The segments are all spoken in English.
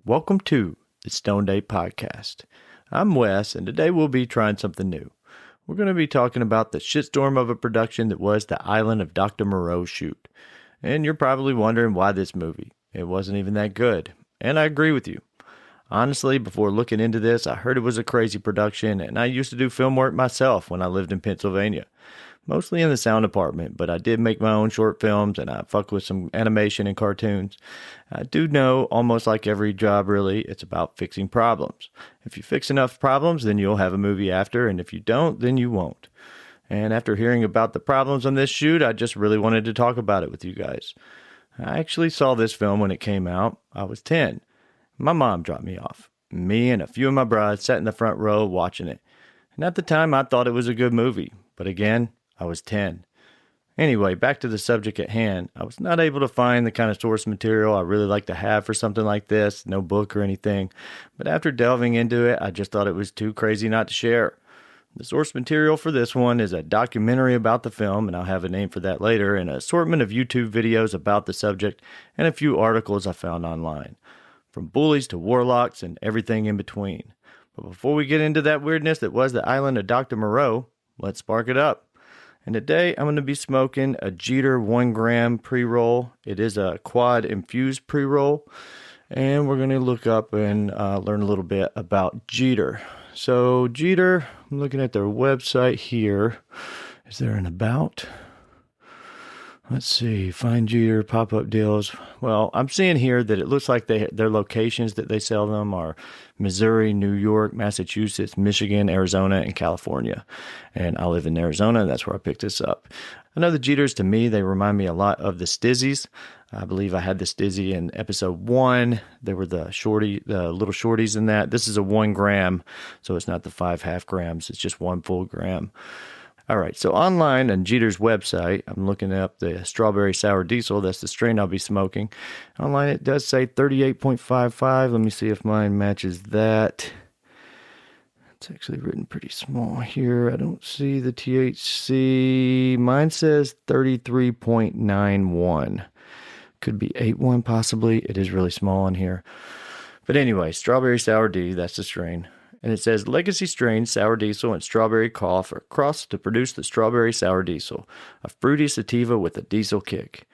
welcome to the Stone Day Podcast. I'm Wes, and today we'll be trying something new. We're going to be talking about the shitstorm of a production that was the Island of Dr. Moreau shoot. And you're probably wondering why this movie. It wasn't even that good. And I agree with you. Honestly, before looking into this, I heard it was a crazy production, and I used to do film work myself when I lived in Pennsylvania. Mostly in the sound department, but I did make my own short films and I fuck with some animation and cartoons. I do know, almost like every job really, it's about fixing problems. If you fix enough problems, then you'll have a movie after, and if you don't, then you won't. And after hearing about the problems on this shoot, I just really wanted to talk about it with you guys. I actually saw this film when it came out. I was 10. My mom dropped me off. Me and a few of my brothers sat in the front row watching it. And at the time, I thought it was a good movie. But again, I was 10. Anyway, back to the subject at hand. I was not able to find the kind of source material I really like to have for something like this, no book or anything. But after delving into it, I just thought it was too crazy not to share. The source material for this one is a documentary about the film, and I'll have a name for that later, and an assortment of YouTube videos about the subject, and a few articles I found online. From bullies to warlocks and everything in between. But before we get into that weirdness that was the Island of Dr. Moreau, let's spark it up. And today I'm going to be smoking a Jeter 1 gram pre-roll. It is a quad infused pre-roll. And we're going to look up and learn a little bit about Jeter. So Jeter, I'm looking at their website here. Is there an about? Let's see, find Jeter, pop-up deals. Well, I'm seeing here that it looks like their locations that they sell them are Missouri, New York, Massachusetts, Michigan, Arizona, and California. And I live in Arizona, and that's where I picked this up. I know the Jeters, to me, they remind me a lot of the Stizzies. I believe I had the Stizzy in episode 1. They were the little shorties in that. This is a 1 gram, so it's not the 5 half grams. It's just 1 full gram. All right, so online on Jeter's website, I'm looking up the Strawberry Sour Diesel. That's the strain I'll be smoking. Online, it does say 38.55. Let me see if mine matches that. It's actually written pretty small here. I don't see the THC. Mine says 33.91. Could be 8.1 possibly. It is really small in here. But anyway, Strawberry Sour D, that's the strain. And it says legacy strain sour diesel and strawberry cough are crossed to produce the strawberry sour diesel, a fruity sativa with a diesel kick.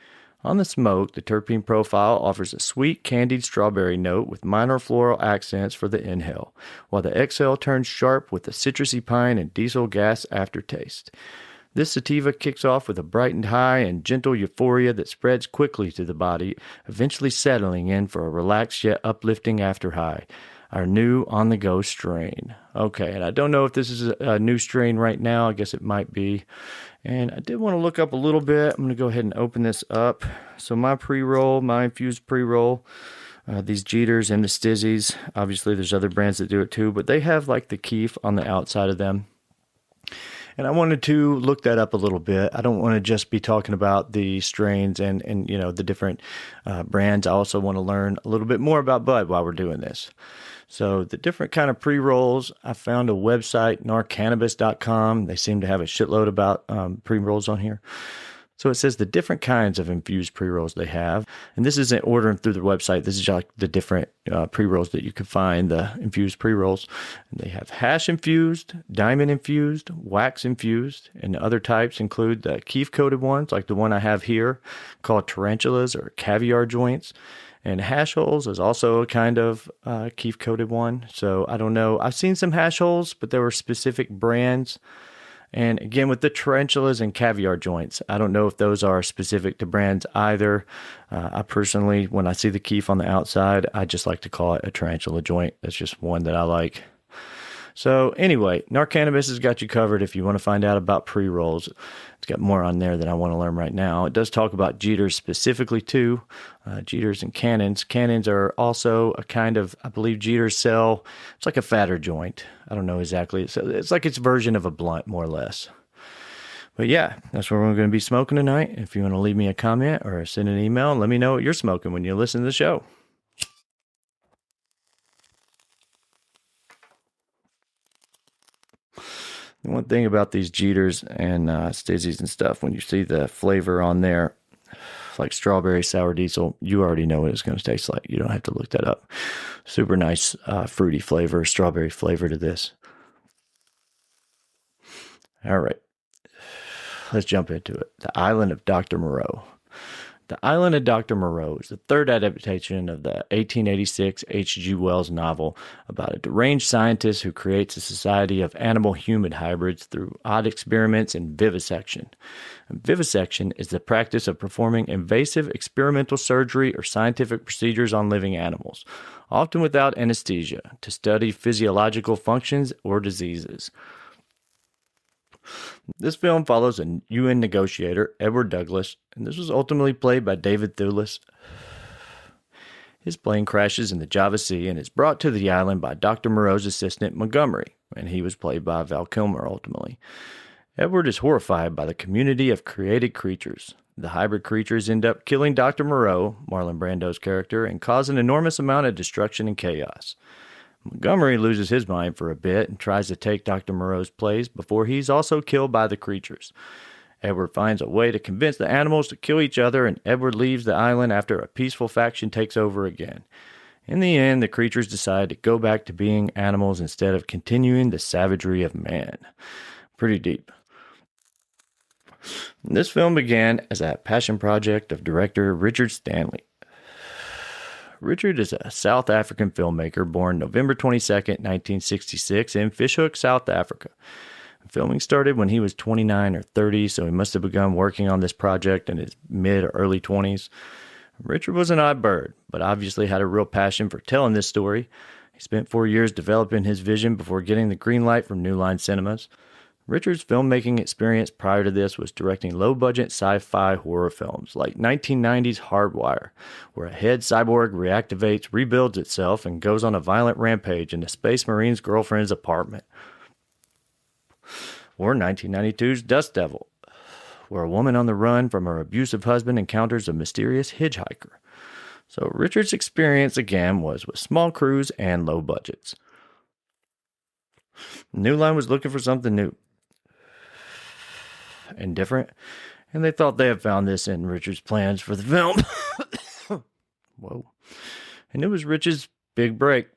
On the smoke, the terpene profile offers a sweet candied strawberry note with minor floral accents for the inhale, while the exhale turns sharp with a citrusy pine and diesel gas aftertaste. This sativa kicks off with a brightened high and gentle euphoria that spreads quickly to the body, eventually settling in for a relaxed yet uplifting after high. Our new on-the-go strain. Okay, and I don't know if this is a new strain right now. I guess it might be. And I did want to look up a little bit. I'm going to go ahead and open this up. So my pre-roll, my infused pre-roll, these Jeters and the Stizzies, obviously there's other brands that do it too, but they have like the keef on the outside of them. And I wanted to look that up a little bit. I don't want to just be talking about the strains and you know, the different brands. I also want to learn a little bit more about bud while we're doing this. So the different kind of pre-rolls, I found a website, narcannabis.com. They seem to have a shitload about pre-rolls on here. So it says the different kinds of infused pre-rolls they have. And this isn't ordering through their website. This is like the different pre-rolls that you can find, the infused pre-rolls. And they have hash infused, diamond infused, wax infused, and other types include the keef-coated ones, like the one I have here, called tarantulas or caviar joints. And hash holes is also a kind of keef-coated one. So I don't know. I've seen some hash holes, but there were specific brands. And again, with the tarantulas and caviar joints, I don't know if those are specific to brands either. I personally, when I see the keef on the outside, I just like to call it a tarantula joint. That's just one that I like. So anyway, Narcannabis has got you covered if you want to find out about pre-rolls. It's got more on there than I want to learn right now. It does talk about Jeters specifically too. Jeters and Cannons. Cannons are also a kind of, I believe Jeters sell, it's like a fatter joint. I don't know exactly. It's like its version of a blunt, more or less. But yeah, that's what we're going to be smoking tonight. If you want to leave me a comment or send an email, let me know what you're smoking when you listen to the show. The one thing about these Jeters and Stizzies and stuff, when you see the flavor on there, like strawberry sour diesel. You already know what it's going to taste like. You don't have to look that up. Super nice fruity flavor, strawberry flavor to this. All right, let's jump into it. The Island of Dr. Moreau. The Island of Dr. Moreau is the third adaptation of the 1886 H.G. Wells novel about a deranged scientist who creates a society of animal-human hybrids through odd experiments in vivisection. Vivisection is the practice of performing invasive experimental surgery or scientific procedures on living animals, often without anesthesia, to study physiological functions or diseases. This film follows a UN negotiator, Edward Douglas, and this was ultimately played by David Thewlis. His plane crashes in the Java Sea and is brought to the island by Dr. Moreau's assistant, Montgomery, and he was played by Val Kilmer ultimately. Edward is horrified by the community of created creatures. The hybrid creatures end up killing Dr. Moreau, Marlon Brando's character, and cause an enormous amount of destruction and chaos. Montgomery loses his mind for a bit and tries to take Dr. Moreau's place before he's also killed by the creatures. Edward finds a way to convince the animals to kill each other, and Edward leaves the island after a peaceful faction takes over again. In the end, the creatures decide to go back to being animals instead of continuing the savagery of man. Pretty deep. This film began as a passion project of director Richard Stanley. Richard is a South African filmmaker born November 22nd, 1966 in Fishhook, South Africa. Filming started when he was 29 or 30, so he must have begun working on this project in his mid or early 20s. Richard was an odd bird, but obviously had a real passion for telling this story. He spent 4 years developing his vision before getting the green light from New Line Cinemas. Richard's filmmaking experience prior to this was directing low-budget sci-fi horror films like 1990's Hardwire, where a head cyborg reactivates, rebuilds itself, and goes on a violent rampage in a Space Marine's girlfriend's apartment. Or 1992's Dust Devil, where a woman on the run from her abusive husband encounters a mysterious hitchhiker. So Richard's experience again was with small crews and low budgets. New Line was looking for something new and different, and they thought they had found this in Richard's plans for the film. Whoa. And it was Rich's big break.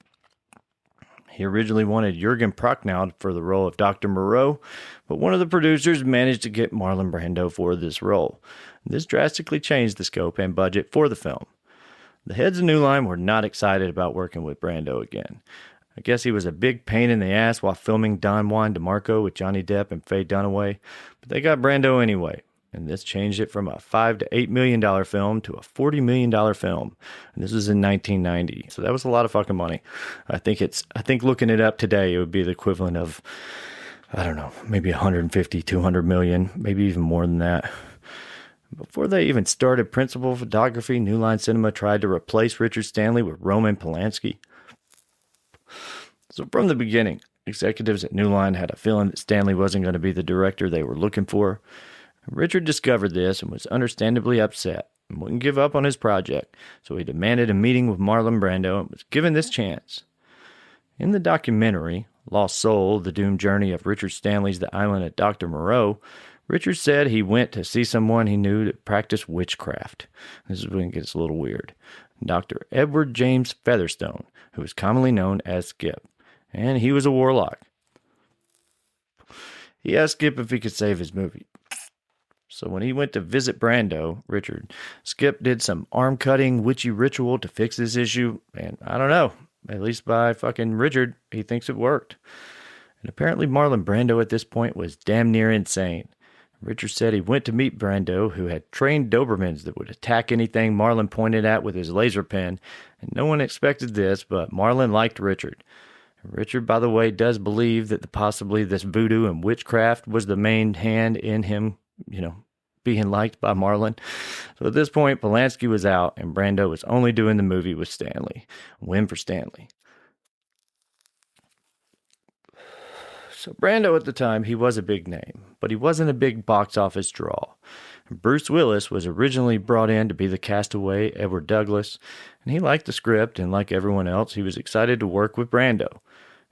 He originally wanted Jürgen Prochnow for the role of Dr. Moreau, but one of the producers managed to get Marlon Brando for this role. This drastically changed the scope and budget for the film. The heads of New Line were not excited about working with Brando again. I guess he was a big pain in the ass while filming Don Juan DeMarco with Johnny Depp and Faye Dunaway, but they got Brando anyway, and this changed it from a $5 to $8 million film to a $40 million film, and this was in 1990, so that was a lot of fucking money. I think looking it up today, it would be the equivalent of, I don't know, maybe 150, 200 million, maybe even more than that. Before they even started principal photography, New Line Cinema tried to replace Richard Stanley with Roman Polanski. So from the beginning, executives at New Line had a feeling that Stanley wasn't going to be the director they were looking for. Richard discovered this and was understandably upset and wouldn't give up on his project, so he demanded a meeting with Marlon Brando and was given this chance. In the documentary, Lost Soul, The Doomed Journey of Richard Stanley's The Island of Dr. Moreau, Richard said he went to see someone he knew that practiced witchcraft. This is when it gets a little weird. Dr. Edward James Featherstone, who was commonly known as Skip, and he was a warlock. He asked Skip if he could save his movie. So when he went to visit Brando, Richard, Skip did some arm-cutting witchy ritual to fix this issue, and I don't know, at least by fucking Richard, he thinks it worked. And apparently Marlon Brando at this point was damn near insane. Richard said he went to meet Brando, who had trained Dobermans that would attack anything Marlon pointed at with his laser pen, and no one expected this, but Marlon liked Richard. Richard, by the way, does believe that possibly this voodoo and witchcraft was the main hand in him, being liked by Marlon. So at this point, Polanski was out, and Brando was only doing the movie with Stanley. A win for Stanley. So Brando at the time, he was a big name, but he wasn't a big box office draw. Bruce Willis was originally brought in to be the castaway Edward Douglas, and he liked the script, and like everyone else, he was excited to work with Brando.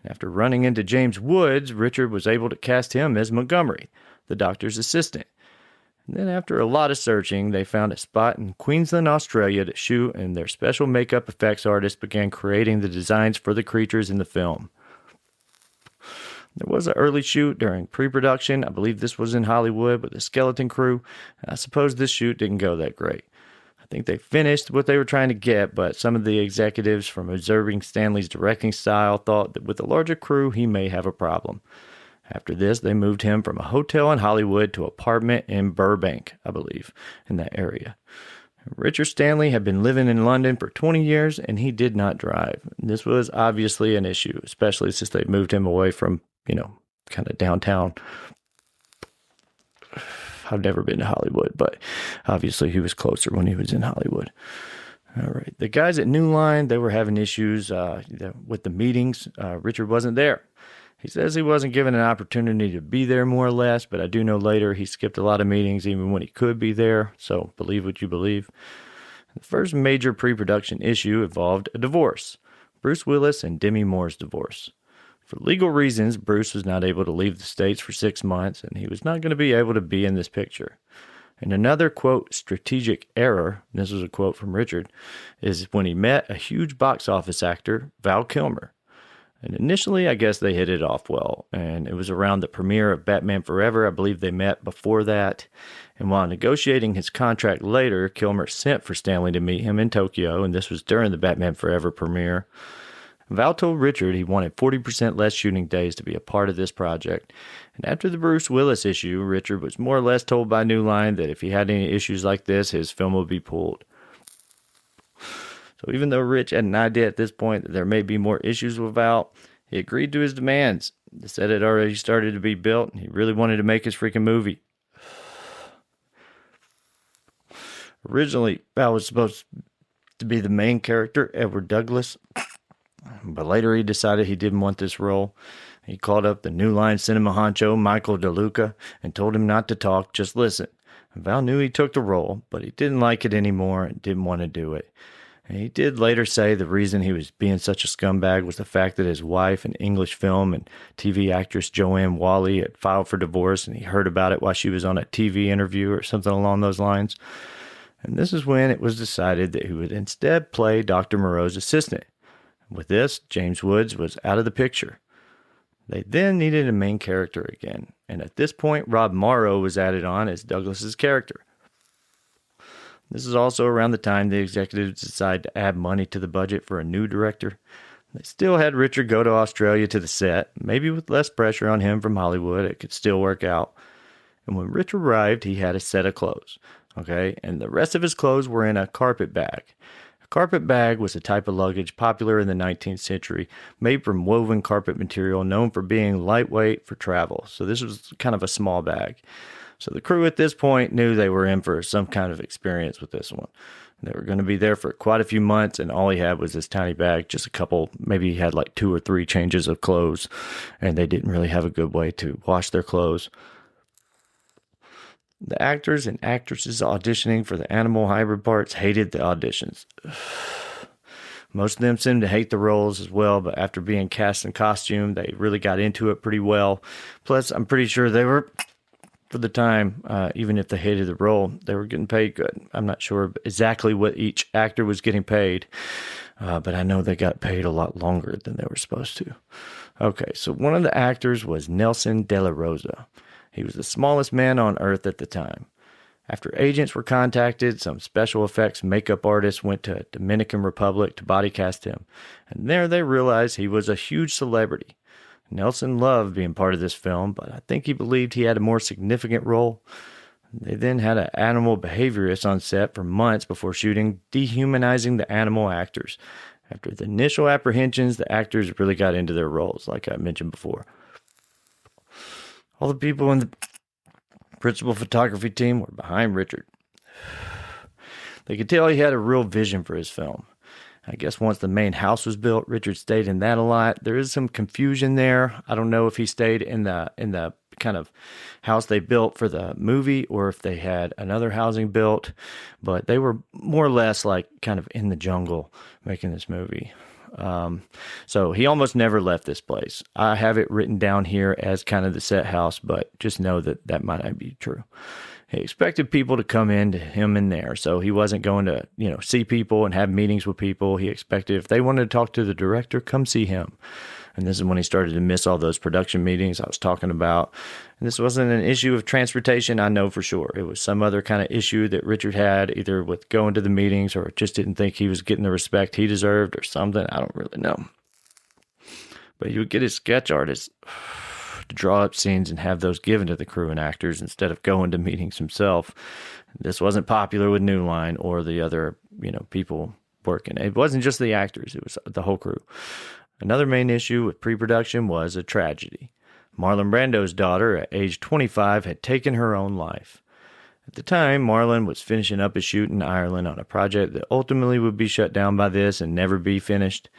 After running into James Woods, Richard was able to cast him as Montgomery, the doctor's assistant. And then after a lot of searching, they found a spot in Queensland, Australia to shoot, and their special makeup effects artist began creating the designs for the creatures in the film. There was an early shoot during pre-production. I believe this was in Hollywood with a skeleton crew. I suppose this shoot didn't go that great. I think they finished what they were trying to get, but some of the executives from observing Stanley's directing style thought that with a larger crew, he may have a problem. After this, they moved him from a hotel in Hollywood to an apartment in Burbank, I believe, in that area. Richard Stanley had been living in London for 20 years, and he did not drive. This was obviously an issue, especially since they moved him away from, kind of downtown. I've never been to Hollywood, but obviously he was closer when he was in Hollywood. All right. The guys at New Line, they were having issues with the meetings. Richard wasn't there. He says he wasn't given an opportunity to be there, more or less, but I do know later he skipped a lot of meetings even when he could be there, so believe what you believe. The first major pre-production issue involved a divorce, Bruce Willis and Demi Moore's divorce. For legal reasons, Bruce was not able to leave the States for 6 months, and he was not going to be able to be in this picture. And another, quote, strategic error, and this was a quote from Richard, is when he met a huge box office actor, Val Kilmer. And initially, I guess they hit it off well, and it was around the premiere of Batman Forever. I believe they met before that. And while negotiating his contract later, Kilmer sent for Stanley to meet him in Tokyo, and this was during the Batman Forever premiere. Val told Richard he wanted 40% less shooting days to be a part of this project. And after the Bruce Willis issue, Richard was more or less told by New Line that if he had any issues like this, his film would be pulled. So even though Rich had an idea at this point that there may be more issues with Val, he agreed to his demands. The set had already started to be built, and he really wanted to make his freaking movie. Originally, Val was supposed to be the main character, Edward Douglas, but later he decided he didn't want this role. He called up the New Line cinema honcho, Michael DeLuca, and told him not to talk, just listen. And Val knew he took the role, but he didn't like it anymore and didn't want to do it. And he did later say the reason he was being such a scumbag was the fact that his wife, an English film and TV actress Joanne Whalley, had filed for divorce, and he heard about it while she was on a TV interview or something along those lines. And this is when it was decided that he would instead play Dr. Moreau's assistant. With this, James Woods was out of the picture. They then needed a main character again, and at this point, Rob Morrow was added on as Douglas's character. This is also around the time the executives decided to add money to the budget for a new director. They still had Richard go to Australia to the set, maybe with less pressure on him from Hollywood. It could still work out. And when Richard arrived, he had a set of clothes, okay? And the rest of his clothes were in a carpet bag. A carpet bag was a type of luggage popular in the 19th century, made from woven carpet material known for being lightweight for travel. So this was kind of a small bag. So the crew at this point knew they were in for some kind of experience with this one. They were going to be there for quite a few months, and all he had was this tiny bag, just a couple, maybe he had like 2 or 3 changes of clothes, and they didn't really have a good way to wash their clothes. The actors and actresses auditioning for the animal hybrid parts hated the auditions. Most of them seemed to hate the roles as well, but after being cast in costume, they really got into it pretty well. Plus, I'm pretty sure they were, for the time, even if they hated the role, they were getting paid good. I'm not sure exactly what each actor was getting paid, but I know they got paid a lot longer than they were supposed to. Okay, so one of the actors was Nelson De La Rosa. He was the smallest man on Earth at the time. After agents were contacted, some special effects makeup artists went to Dominican Republic to body cast him, and there they realized he was a huge celebrity. Nelson loved being part of this film, but I think he believed he had a more significant role. They then had an animal behaviorist on set for months before shooting, dehumanizing the animal actors. After the initial apprehensions, the actors really got into their roles, like I mentioned before. All the people in the principal photography team were behind Richard. They could tell he had a real vision for his film. I guess once the main house was built, Richard stayed in that a lot. There is some confusion there. I don't know if he stayed in the kind of house they built for the movie or if they had another housing built, but they were more or less like kind of in the jungle making this movie. So he almost never left this place. I have it written down here as kind of the set house, but just know that that might not be true. He expected people to come in to him in there, so he wasn't going to, see people and have meetings with people. He expected if they wanted to talk to the director, come see him. And this is when he started to miss all those production meetings I was talking about. And this wasn't an issue of transportation, I know for sure. It was some other kind of issue that Richard had, either with going to the meetings or just didn't think he was getting the respect he deserved or something. I don't really know. But he would get his sketch artists to draw up scenes and have those given to the crew and actors instead of going to meetings himself. This wasn't popular with New Line or the other, people working. It wasn't just the actors, it was the whole crew. Another main issue with pre-production was a tragedy. Marlon Brando's daughter, at age 25, had taken her own life. At the time, Marlon was finishing up his shoot in Ireland on a project that ultimately would be shut down by this and never be finished.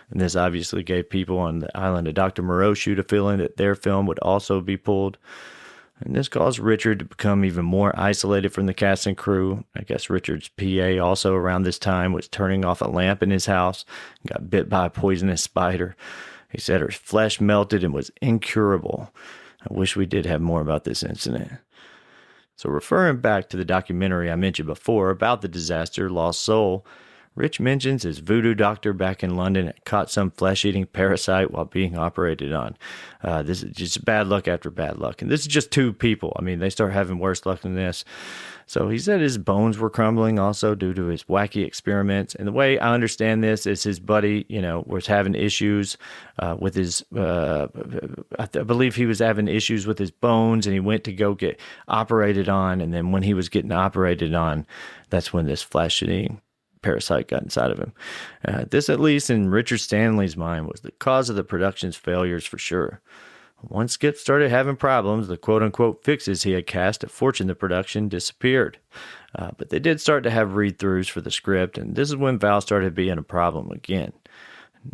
And this obviously gave people on the island of Dr. Moreau shoot a feeling that their film would also be pulled. And this caused Richard to become even more isolated from the cast and crew. I guess Richard's PA also around this time was turning off a lamp in his house and got bit by a poisonous spider. He said her flesh melted and was incurable. I wish we did have more about this incident. So referring back to the documentary I mentioned before about the disaster, Lost Soul, Rich mentions his voodoo doctor back in London had caught some flesh-eating parasite while being operated on. This is just bad luck after bad luck. And this is just two people. I mean, they start having worse luck than this. So he said his bones were crumbling also due to his wacky experiments. And the way I understand this is his buddy, was having issues with his, I believe he was having issues with his bones and he went to go get operated on. And then when he was getting operated on, that's when this flesh-eating parasite got inside of him. This, at least in Richard Stanley's mind, was the cause of the production's failures for sure. Once Skip started having problems, the quote-unquote fixes he had cast to fortune the production disappeared. But they did start to have read-throughs for the script, and this is when Val started being a problem again.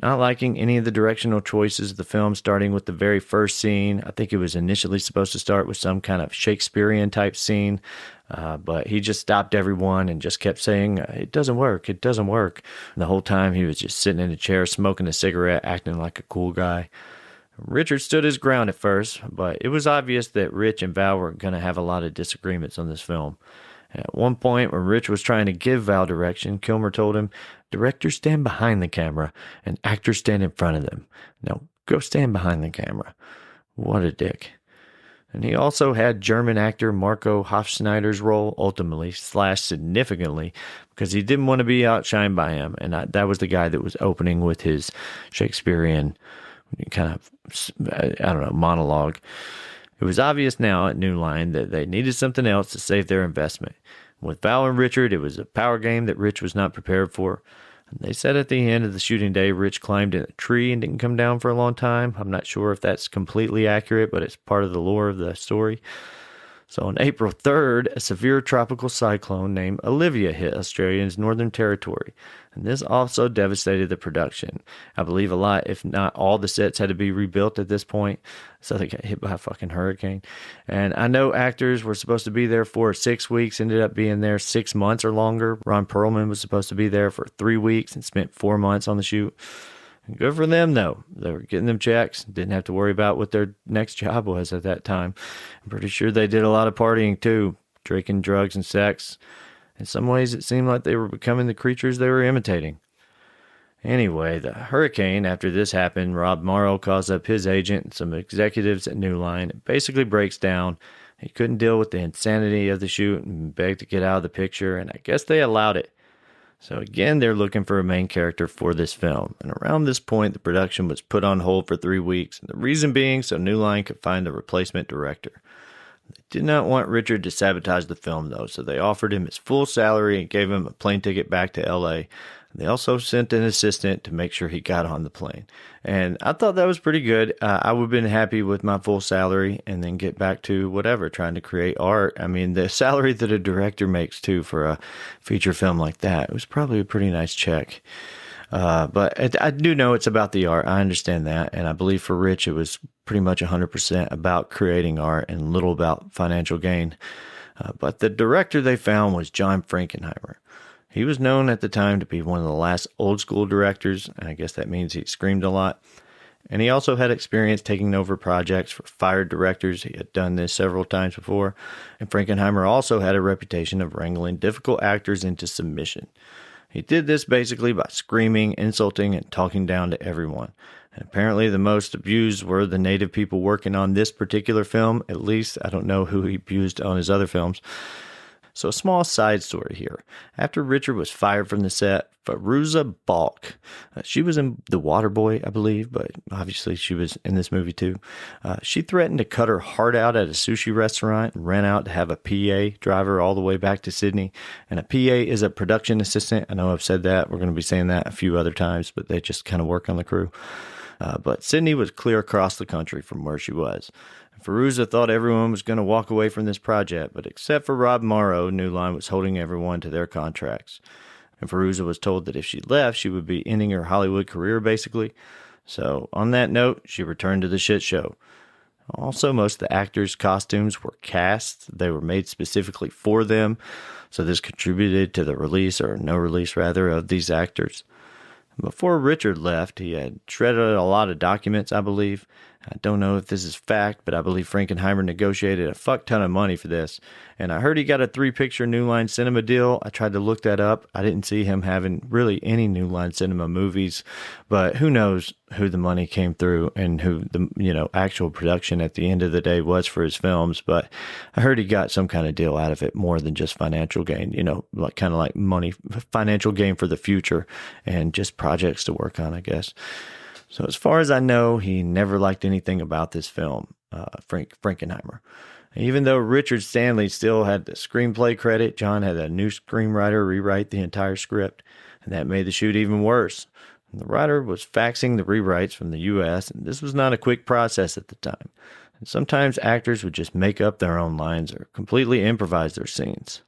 Not liking any of the directional choices of the film, starting with the very first scene. I think it was initially supposed to start with some kind of Shakespearean-type scene, but he just stopped everyone and just kept saying, it doesn't work, it doesn't work. And the whole time he was just sitting in a chair, smoking a cigarette, acting like a cool guy. Richard stood his ground at first, but it was obvious that Rich and Val were going to have a lot of disagreements on this film. And at one point, when Rich was trying to give Val direction, Kilmer told him, "Directors stand behind the camera, and actors stand in front of them. Now, go stand behind the camera." What a dick. And he also had German actor Marco Hofschneider's role ultimately slashed significantly because he didn't want to be outshined by him. And that was the guy that was opening with his Shakespearean kind of, monologue. It was obvious now at New Line that they needed something else to save their investment. With Val and Richard, it was a power game that Rich was not prepared for. They said at the end of the shooting day, Rich climbed in a tree and didn't come down for a long time. I'm not sure if that's completely accurate, but it's part of the lore of the story. So on April 3rd, a severe tropical cyclone named Olivia hit Australia's Northern Territory, and this also devastated the production. I believe a lot, if not all, the sets had to be rebuilt at this point, so they got hit by a fucking hurricane. And I know actors were supposed to be there for 6 weeks, ended up being there 6 months or longer. Ron Perlman was supposed to be there for 3 weeks and spent 4 months on the shoot. Good for them, though. They were getting them checks. Didn't have to worry about what their next job was at that time. I'm pretty sure they did a lot of partying, too. Drinking, drugs, and sex. In some ways, it seemed like they were becoming the creatures they were imitating. Anyway, the hurricane, after this happened, Rob Morrow calls up his agent and some executives at New Line. It basically breaks down. He couldn't deal with the insanity of the shoot and begged to get out of the picture, and I guess they allowed it. So again, they're looking for a main character for this film. And around this point, the production was put on hold for 3 weeks. And the reason being so New Line could find a replacement director. They did not want Richard to sabotage the film, though, so they offered him his full salary and gave him a plane ticket back to L.A. They also sent an assistant to make sure he got on the plane. And I thought that was pretty good. I would have been happy with my full salary and then get back to whatever, trying to create art. I mean, the salary that a director makes, too, for a feature film like that, it was probably a pretty nice check. But I do know it's about the art. I understand that. And I believe for Rich, it was pretty much 100% about creating art and little about financial gain. But the director they found was John Frankenheimer. He was known at the time to be one of the last old school directors, and I guess that means he screamed a lot. And he also had experience taking over projects for fired directors. He had done this several times before. And Frankenheimer also had a reputation of wrangling difficult actors into submission. He did this basically by screaming, insulting, and talking down to everyone. And apparently the most abused were the native people working on this particular film. At least, I don't know who he abused on his other films. So a small side story here. After Richard was fired from the set, Fairuza Balk, she was in The Waterboy, I believe, but obviously she was in this movie too. She threatened to cut her heart out at a sushi restaurant and ran out to have a PA driver all the way back to Sydney. And a PA is a production assistant. I know I've said that. We're going to be saying that a few other times, but they just kind of work on the crew. But Sydney was clear across the country from where she was. Fairuza thought everyone was going to walk away from this project, but except for Rob Morrow, New Line was holding everyone to their contracts. And Fairuza was told that if she left, she would be ending her Hollywood career, basically. So, on that note, she returned to the shit show. Also, most of the actors' costumes were cast. They were made specifically for them, so this contributed to the release, or no release rather, of these actors. Before Richard left, he had shredded a lot of documents, I believe. I don't know if this is fact, but I believe Frankenheimer negotiated a fuck ton of money for this. And I heard he got a 3-picture New Line Cinema deal. I tried to look that up. I didn't see him having really any New Line Cinema movies, but who knows who the money came through and who the actual production at the end of the day was for his films. But I heard he got some kind of deal out of it more than just financial gain, like kind of like money, financial gain for the future and just projects to work on, I guess. So as far as I know, he never liked anything about this film, Frankenheimer. Even though Richard Stanley still had the screenplay credit, John had a new screenwriter rewrite the entire script, and that made the shoot even worse. And the writer was faxing the rewrites from the U.S., and this was not a quick process at the time. And sometimes actors would just make up their own lines or completely improvise their scenes.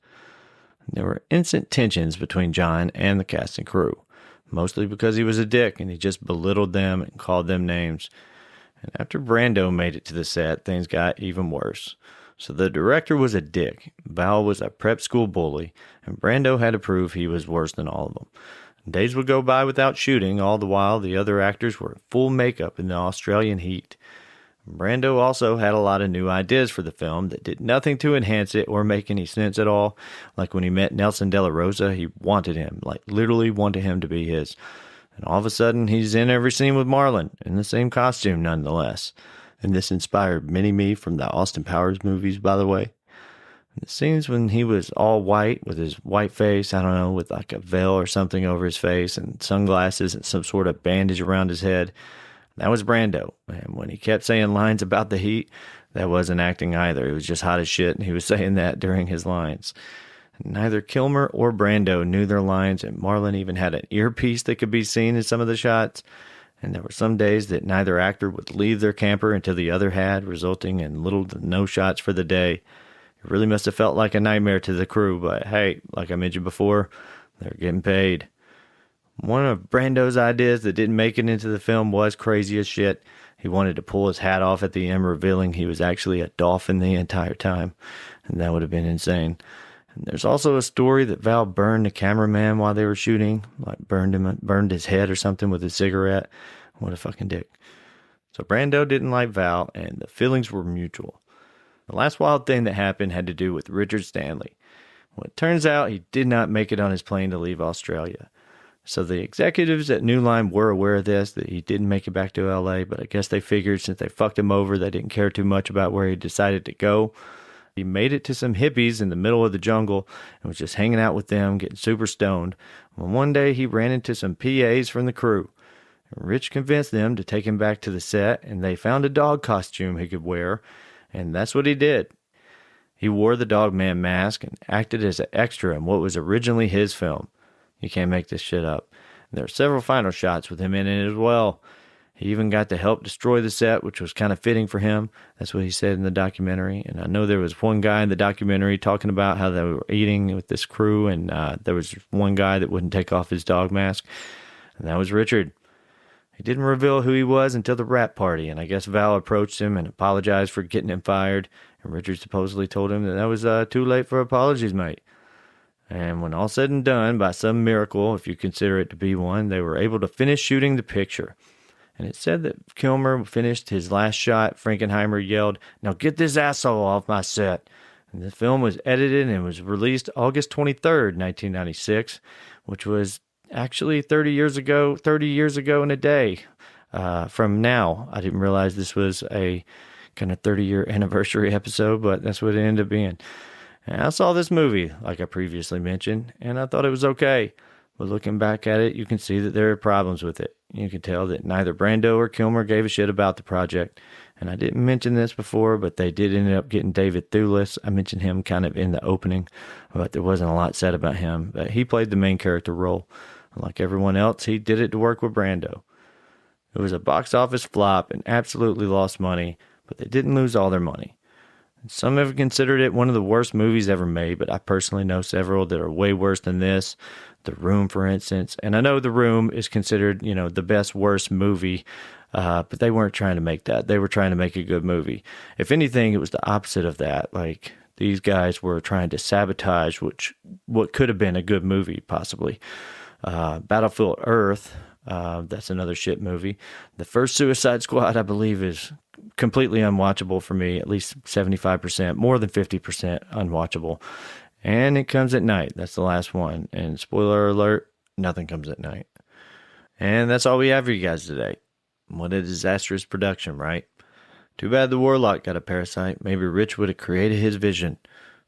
And there were instant tensions between John and the cast and crew. Mostly because he was a dick and he just belittled them and called them names. And after Brando made it to the set, things got even worse. So the director was a dick, Val was a prep school bully, and Brando had to prove he was worse than all of them. Days would go by without shooting, all the while the other actors were in full makeup in the Australian heat. Brando also had a lot of new ideas for the film that did nothing to enhance it or make any sense at all. Like when he met Nelson De La Rosa, he wanted him, like literally wanted him to be his. And all of a sudden, he's in every scene with Marlon, in the same costume nonetheless. And this inspired Mini-Me from the Austin Powers movies, by the way. And the scenes when he was all white, with his white face, I don't know, with like a veil or something over his face, and sunglasses and some sort of bandage around his head, that was Brando. And when he kept saying lines about the heat, that wasn't acting either. It was just hot as shit, and he was saying that during his lines. And neither Kilmer or Brando knew their lines, and Marlon even had an earpiece that could be seen in some of the shots. And there were some days that neither actor would leave their camper until the other had, resulting in little to no shots for the day. It really must have felt like a nightmare to the crew, but hey, like I mentioned before, they're getting paid. One of Brando's ideas that didn't make it into the film was crazy as shit. He wanted to pull his hat off at the end, revealing he was actually a dolphin the entire time. And that would have been insane. And there's also a story that Val burned the cameraman while they were shooting. Like burned his head or something with a cigarette. What a fucking dick. So Brando didn't like Val, and the feelings were mutual. The last wild thing that happened had to do with Richard Stanley. Well, it turns out he did not make it on his plane to leave Australia. So the executives at New Line were aware of this, that he didn't make it back to LA, but I guess they figured since they fucked him over, they didn't care too much about where he decided to go. He made it to some hippies in the middle of the jungle and was just hanging out with them, getting super stoned. When one day he ran into some PAs from the crew. Rich convinced them to take him back to the set, and they found a dog costume he could wear, and that's what he did. He wore the dog man mask and acted as an extra in what was originally his film. You can't make this shit up. And there are several final shots with him in it as well. He even got to help destroy the set, which was kind of fitting for him. That's what he said in the documentary. And I know there was one guy in the documentary talking about how they were eating with this crew, and there was one guy that wouldn't take off his dog mask, and that was Richard. He didn't reveal who he was until the rap party, and I guess Val approached him and apologized for getting him fired, and Richard supposedly told him that was too late for apologies, mate. And when all said and done, by some miracle, if you consider it to be one, they were able to finish shooting the picture. And it said that Kilmer finished his last shot. Frankenheimer yelled, "Now get this asshole off my set." And the film was edited and was released August 23rd, 1996, which was actually 30 years ago in a day from now. I didn't realize this was a kind of 30-year anniversary episode, but that's what it ended up being. And I saw this movie, like I previously mentioned, and I thought it was okay. But looking back at it, you can see that there are problems with it. You can tell that neither Brando or Kilmer gave a shit about the project. And I didn't mention this before, but they did end up getting David Thewlis. I mentioned him kind of in the opening, but there wasn't a lot said about him. But he played the main character role. Like everyone else, he did it to work with Brando. It was a box office flop and absolutely lost money, but they didn't lose all their money. Some have considered it one of the worst movies ever made, but I personally know several that are way worse than this. The Room, for instance. And I know The Room is considered, the best, worst movie, but they weren't trying to make that. They were trying to make a good movie. If anything, it was the opposite of that. Like, these guys were trying to sabotage what could have been a good movie, possibly. Battlefield Earth, that's another shit movie. The first Suicide Squad, I believe, is completely unwatchable for me, at least 75%, more than 50% unwatchable. And It Comes at Night, that's the last one. And spoiler alert, nothing comes at night. And that's all we have for you guys today. What a disastrous production, right? Too bad the Warlock got a parasite. Maybe Rich would have created his vision.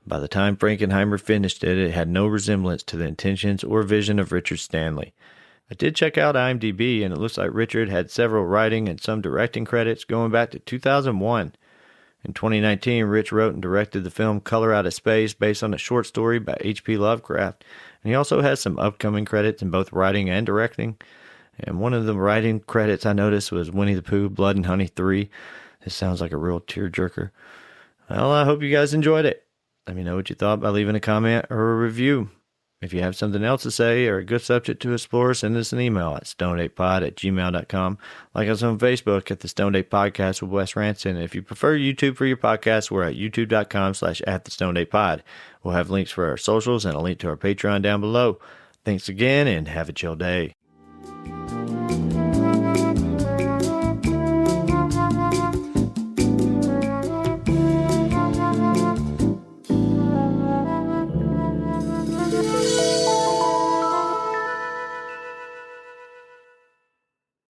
By the time Frankenheimer finished it, it had no resemblance to the intentions or vision of Richard Stanley. I did check out IMDb, and it looks like Richard had several writing and some directing credits going back to 2001. In 2019, Rich wrote and directed the film Color Out of Space based on a short story by H.P. Lovecraft, and he also has some upcoming credits in both writing and directing. And one of the writing credits I noticed was Winnie the Pooh, Blood and Honey 3. This sounds like a real tearjerker. Well, I hope you guys enjoyed it. Let me know what you thought by leaving a comment or a review. If you have something else to say or a good subject to explore, send us an email at stonedapepod@gmail.com. Like us on Facebook at the Stoned Ape Podcast with Wes Ranson. If you prefer YouTube for your podcast, we're at youtube.com/@thestonedapepod. We'll have links for our socials and a link to our Patreon down below. Thanks again and have a chill day.